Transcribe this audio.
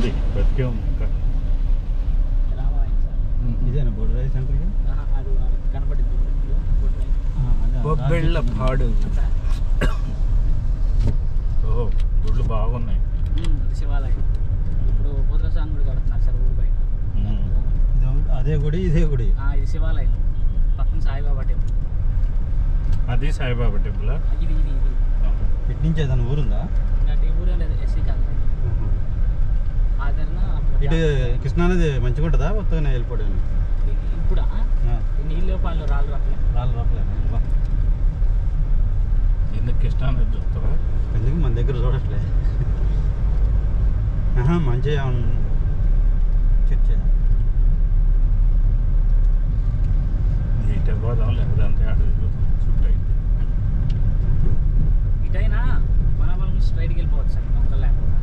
ఉంది, బతికే ఉంది ఇంకా. ఇదేనా బొడ్రాయి సెంటర్? బొబ్బెళ్ళ పాడు. ఓహో, గుళ్ళు బాగున్నాయి. శివాలయం ఇప్పుడు పోతరాజు గుడి కడుతున్నారు సార్ ఊరు బయట. అదే గుడి ఇదే గుడి. ఇది శివాలయం, పక్కన సాయిబాబా టెంపుల్. అది సాయిబాబా టెంపుల్. ఇది ఇది ఇది ఇటు నుంచి ఏదైనా ఊరుందా? ఇంకా ఊరే లేదు, ఎస్సీ కాదు. ఆదరణ ఇటు కృష్ణానది మంచిగా ఉంటుందా? కొత్తగానే వెళ్ళిపోయాను ఇప్పుడా? నీళ్ళు పాలు రాళ్ళు రాలేదు ఎందుకు కృష్ణానది చూస్తావా? ఎందుకు మన దగ్గర చూడట్లే. మంచిగా చర్చ ఇటు పోదాం, లేకపోతే అంతే అటు చుట్టూ అయితే. ఇటైనా మన వాళ్ళు స్ట్రైట్కి వెళ్ళిపోవచ్చు సార్, దొంగలు లేకుండా.